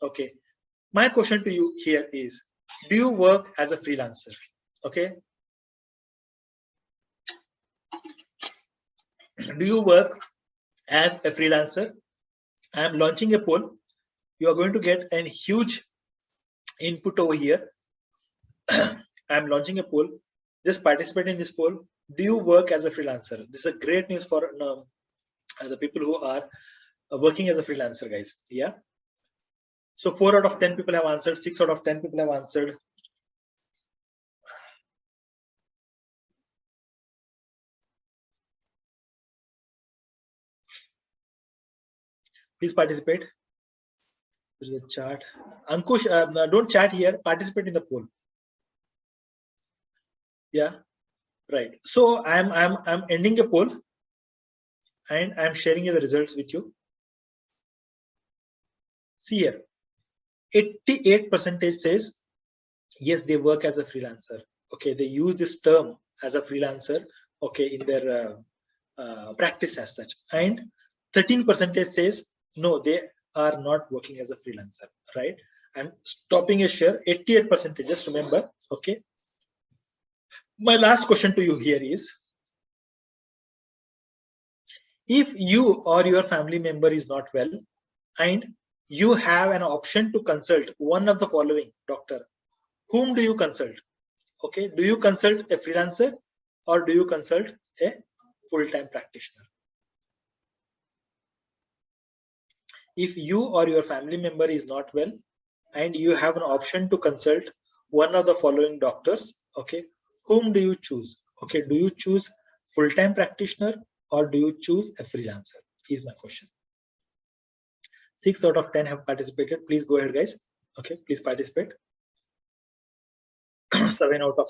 Okay, my question to you here is, do you work as a freelancer? Okay, do you work as a freelancer? I am launching a poll. You are going to get a huge input over here. I am launching a poll. Just participate in this poll. Do you work as a freelancer? This is a great news for the people who are working as a freelancer, guys. Yeah. So 4 out of 10 people have answered. 6 out of 10 people have answered. Please participate. There's a chat. Ankush, don't chat here. Participate in the poll. Yeah, right. So I'm ending a poll, and I'm sharing you the results with you. See here, 88% says yes, they work as a freelancer. Okay, they use this term as a freelancer. Okay, in their practice as such, and 13% says no, they are not working as a freelancer. Right? I'm stopping a share. 88%. Just remember. Okay. My last question to you here is, if you or your family member is not well and you have an option to consult one of the following doctor, whom do you consult? Okay, do you consult a freelancer or do you consult a full-time practitioner? If you or your family member is not well and you have an option to consult one of the following doctors, okay, whom do you choose? Okay, do you choose full-time practitioner or do you choose a freelancer? Is my question. 6 out of 10 have participated. Please go ahead, guys. Okay, please participate. 7 out of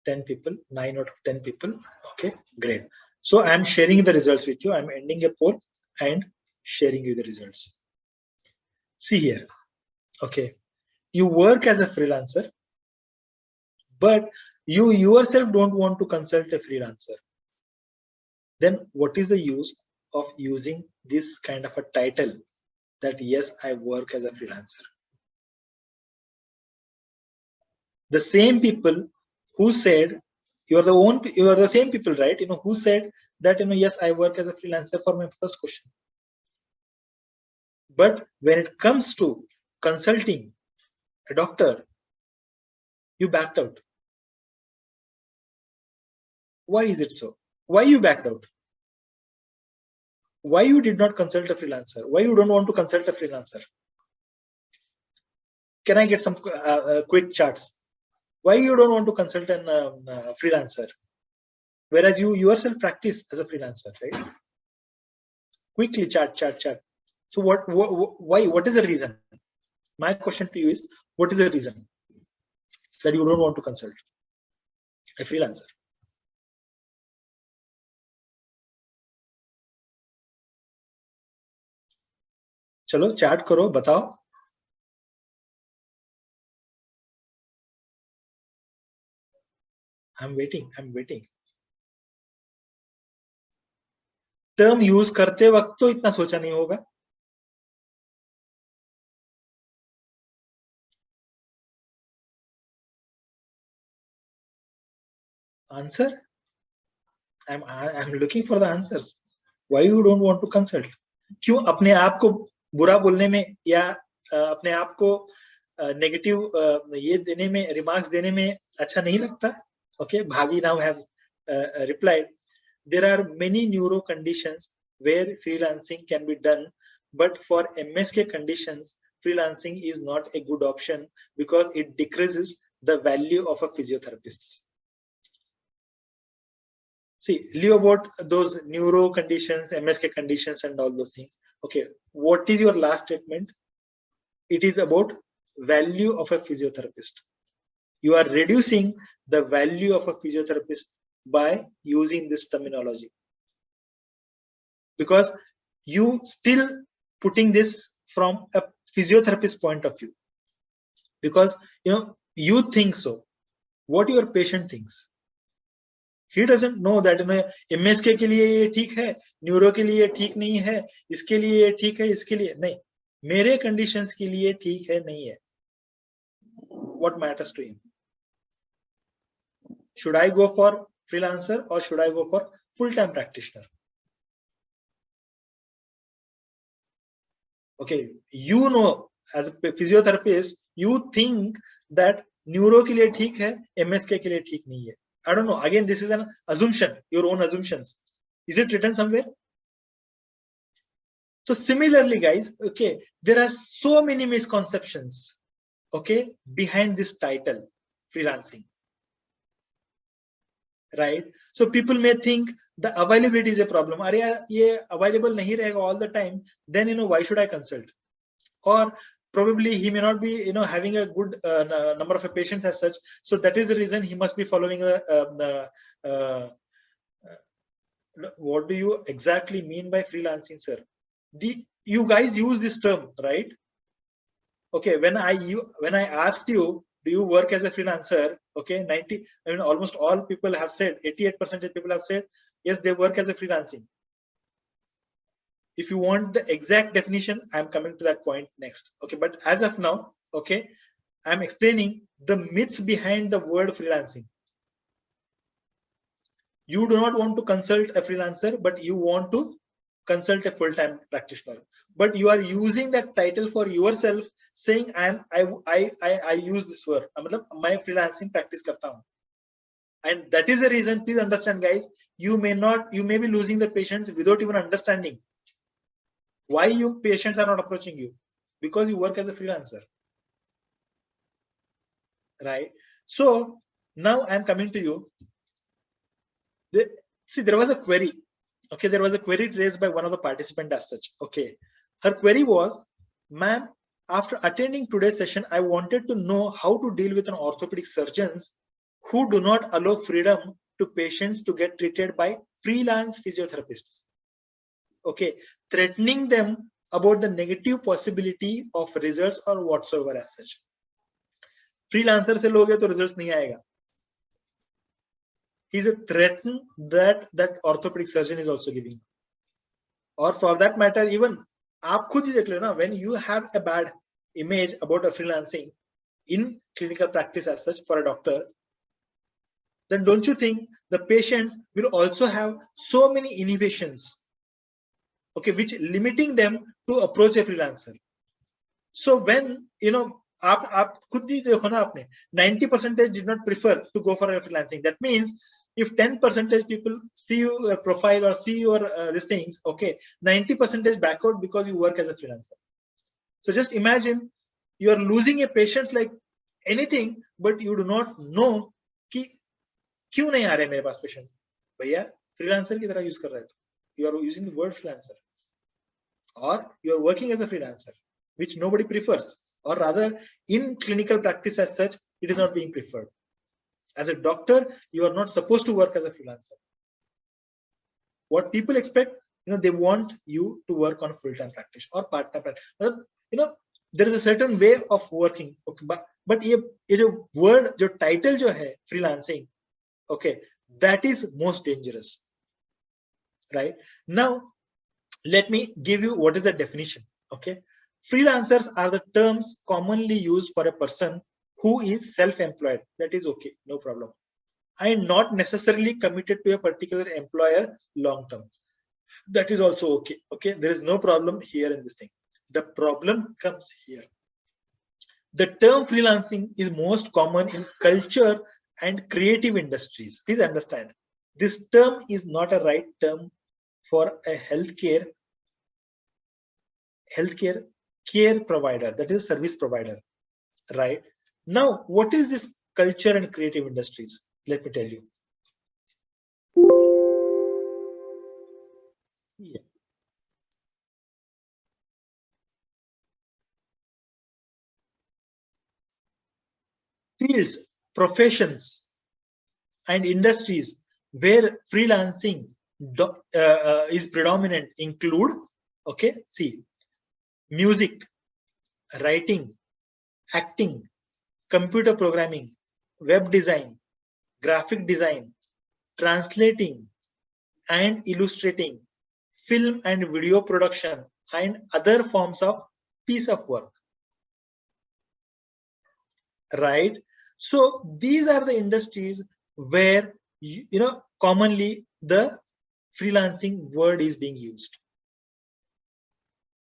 10 people, 9 out of 10 people. Okay, great. So I'm sharing the results with you. I'm ending a poll and sharing you the results. See here. Okay, you work as a freelancer, but you yourself don't want to consult a freelancer. Then what is the use of using this kind of a title that yes, I work as a freelancer? The same people who said, you are the same people, right? Who said that yes, I work as a freelancer for my first question. But when it comes to consulting a doctor, you backed out. Why is it so? Why you backed out? Why you did not consult a freelancer? Why you don't want to consult a freelancer? Can I get some quick charts? Why you don't want to consult a freelancer? Whereas you yourself practice as a freelancer, right? Quickly chat. So why? What is the reason? My question to you is, what is the reason that you don't want to consult a freelancer? चलो chat करो, बताओ. I'm waiting. Term use करते वक्त तो इतना सोचा नहीं होगा. Answer? I'm looking for the answers. Why you don't want to consult? क्यों अपने आप को बुरा बोलने में या अपने आप को नेगेटिव ये देने में, रिमार्क्स देने में अच्छा नहीं लगता? Okay, Bhavi now has replied, there are many neuro conditions where freelancing can be done, but for MSK conditions, freelancing is not a good option because it decreases the value of a physiotherapist. See, leave about those neuro conditions, MSK conditions, and all those things. Okay, what is your last statement? It is about value of a physiotherapist. You are reducing the value of a physiotherapist by using this terminology, because you still putting this from a physiotherapist point of view, because you think so. What your patient thinks? He doesn't know that MSK के लिए ये ठीक है, neuro के लिए ठीक नहीं है, इसके लिए ठीक है, इसके लिए नहीं. मेरे कंडीशंस के लिए ठीक है नहीं है. What matters to him? Should I go for freelancer or should I go for full-time practitioner? Okay, you know, as a physiotherapist, you think that neuro के लिए ठीक है, MSK के लिए ठीक नहीं है. I don't know. Again, this is an assumption, your own assumptions. Is it written somewhere? So similarly, guys, okay, there are so many misconceptions, okay, behind this title, freelancing. Right? So people may think the availability is a problem. अरे यार ये available नहीं रहेगा all the time. Then why should I consult? Or probably he may not be having a good number of patients as such. So that is the reason he must be following what do you exactly mean by freelancing, sir? You guys use this term, right? Okay, when I asked you, do you work as a freelancer? Okay, almost all people have said, 88% of people have said, yes, they work as a freelancing. If you want the exact definition, I'm coming to that point next. Okay, but as of now, okay, I'm explaining the myths behind the word freelancing. You do not want to consult a freelancer, but you want to consult a full-time practitioner. But you are using that title for yourself, saying I use this word. My freelancing practice karta hu. And that is the reason, please understand, guys, you may be losing the patients without even understanding why your patients are not approaching you, because you work as a freelancer, right? So now I'm coming to you. See, there was a query. Okay, there was a query raised by one of the participants as such. Okay, her query was, ma'am, after attending today's session, I wanted to know how to deal with an orthopedic surgeons who do not allow freedom to patients to get treated by freelance physiotherapists. Okay, threatening them about the negative possibility of results or whatsoever as such. Freelancer से लोगे तो results नहीं आएगा. He's a threat that orthopedic surgeon is also giving. Or for that matter, even आप खुद ही देख लो ना, when you have a bad image about a freelancing in clinical practice as such for a doctor, then don't you think the patients will also have so many inhibitions, okay, which limiting them to approach a freelancer? So when आप खुद ही देखो ना, आपने 90% did not prefer to go for a freelancing. That means if 10% people see your profile or see your these things, okay, 90% back out because you work as a freelancer. So just imagine you are losing a patient like anything, but you do not know कि क्यों नहीं आ रहे मेरे पास patient. भैया freelancer की तरह use कर रहे हो. You are using the word freelancer, or you are working as a freelancer, which nobody prefers, or rather in clinical practice as such, it is not being preferred. As a doctor, you are not supposed to work as a freelancer. What people expect, they want you to work on full-time practice or part-time practice. There is a certain way of working. Okay, but ये जो word, जो title जो है freelancing, okay, that is most dangerous, right? Now, let me give you what is the definition. Okay, freelancers are the terms commonly used for a person who is self-employed. That is okay, no problem. And not necessarily committed to a particular employer long term. That is also okay. Okay, there is no problem here in this thing. The problem comes here. The term freelancing is most common in culture and creative industries. Please understand, this term is not a right term for a healthcare care provider, that is service provider, right? Now, what is this culture and creative industries? Let me tell you. Yeah. Fields, professions, and industries where freelancing is predominant include, okay, see, music, writing, acting, computer programming, web design, graphic design, translating and illustrating, film and video production, and other forms of piece of work, right? So these are the industries where commonly the freelancing word is being used,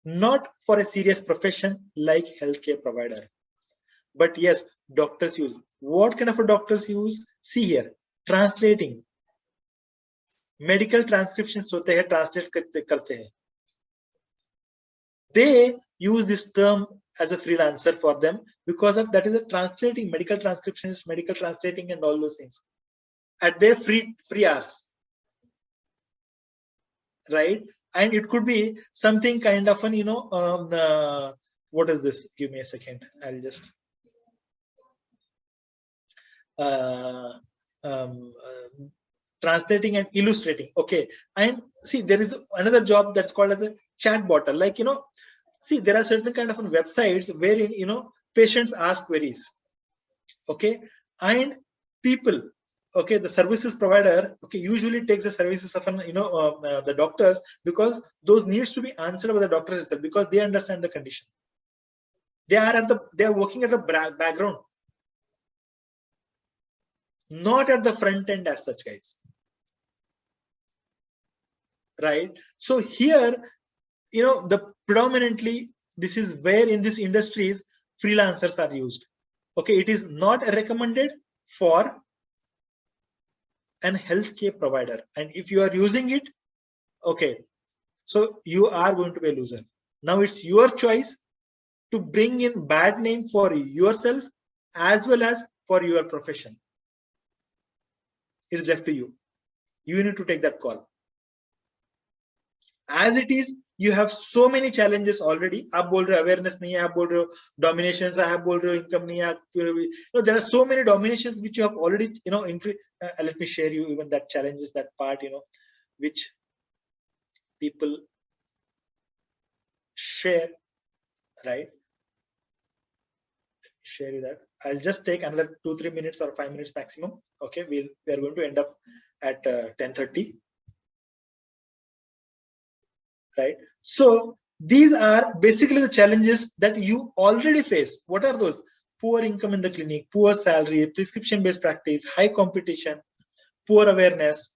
not for a serious profession like healthcare provider, but yes, doctors use. What kind of a doctors use? See here, translating, medical transcriptions होते हैं, translate करते हैं. They use this term as a freelancer for them because of that is a translating, medical transcriptions, medical translating, and all those things at their free hours, right? And it could be something kind of an what is this? Give me a second. I'll just translating and illustrating. Okay, and see, there is another job that's called as a chatbot. Like see, there are certain kind of websites wherein patients ask queries. Okay, and people, okay, the services provider, okay, usually takes the services of the doctors, because those needs to be answered by the doctors itself, because they understand the condition. They are working at the background, not at the front end as such, guys. Right? So here, the predominantly this is where in these industries freelancers are used. Okay, it is not recommended for an healthcare provider, and if you are using it, okay, so you are going to be a loser. Now it's your choice to bring in bad name for yourself as well as for your profession. It's left to you. You need to take that call. As it is, you have so many challenges already. आप बोल रहे awareness नहीं है, आप बोल रहे dominations है, आप बोल रहे income नहीं है. There are so many dominations which you have already, let me share you even that challenges, that part, which people share, right? Share you that. I'll just take another 2-3 minutes or 5 minutes maximum. Okay, we are going to end up at 10:30. Right? So these are basically the challenges that you already face. What are those? Poor income in the clinic, poor salary, prescription-based practice, high competition, poor awareness,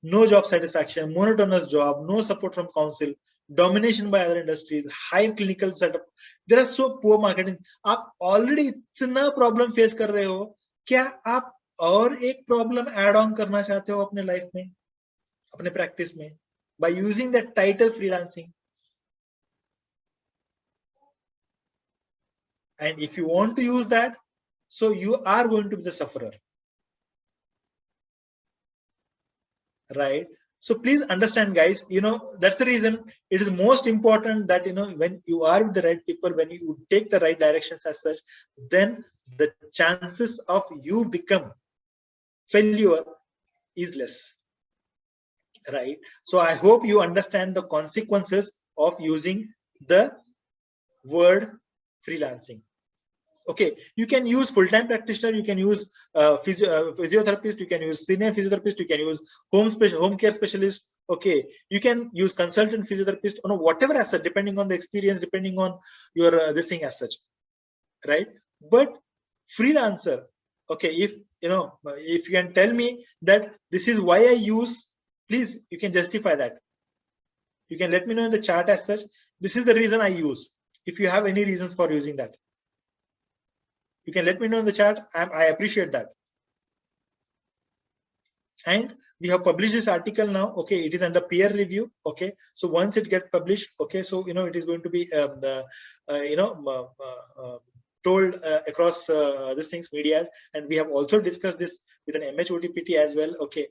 no job satisfaction, monotonous job, no support from council, domination by other industries, high clinical setup. There are so poor marketing. आप already इतना problem face कर रहे हो, क्या आप और एक problem add on करना चाहते हो अपने life में, अपने practice में, by using that title freelancing? And if you want to use that, so you are going to be the sufferer, right? So please understand, guys, that's the reason it is most important that when you are with the right people, when you take the right directions as such, then the chances of you become failure is less, right? So I hope you understand the consequences of using the word freelancing. Okay, you can use full-time practitioner, you can use physiotherapist, you can use senior physiotherapist, you can use home care specialist. Okay, you can use consultant physiotherapist, whatever as such, depending on the experience, depending on your this thing as such, right? But freelancer, okay, if you can tell me that this is why I use, please, you can justify that. You can let me know in the chat as such. This is the reason I use. If you have any reasons for using that, you can let me know in the chat. I appreciate that. And we have published this article now. Okay, it is under peer review. Okay, so once it gets published, okay, so it is going to be told across these things, medias, and we have also discussed this with an MHOTPT as well. Okay,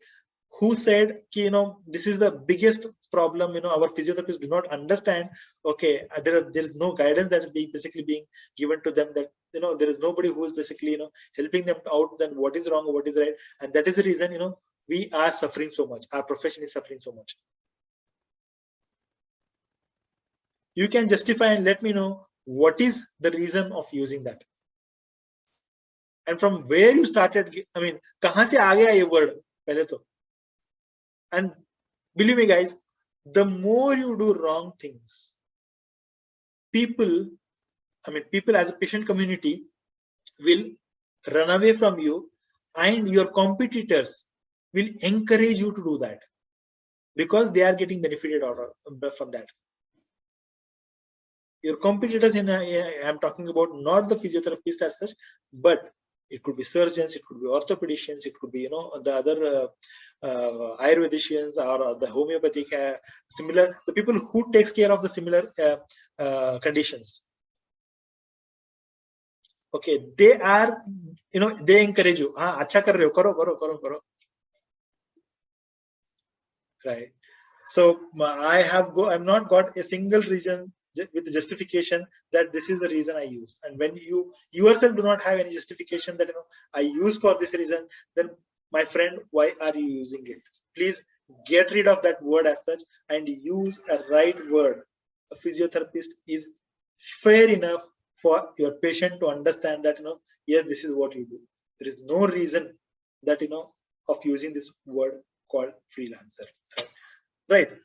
who said this is the biggest problem, our physiotherapists do not understand. Okay, there is no guidance that is basically being given to them, that there is nobody who is basically helping them out, then what is wrong or what is right, and that is the reason we are suffering so much, our profession is suffering so much. You can justify and let me know what is the reason of using that, and from where you started. I mean, kahan se aa gaya ye word pehle to. And believe me, guys, the more you do wrong things, people as a patient community will run away from you, and your competitors will encourage you to do that because they are getting benefited out from that. Your competitors, I'm talking about not the physiotherapist as such, but it could be surgeons, it could be orthopedicians, it could be the other Ayurvedicians or the homeopathic similar, the people who takes care of the similar conditions. Okay, they are, they encourage you. Acha kar rahe ho, karo. Right. So I'm not got a single reason with the justification that this is the reason I use. And when you yourself do not have any justification that I use for this reason, then my friend, why are you using it? Please get rid of that word as such and use a right word. A physiotherapist is fair enough for your patient to understand that yes, this is what you do. There is no reason that of using this word called freelancer. Right.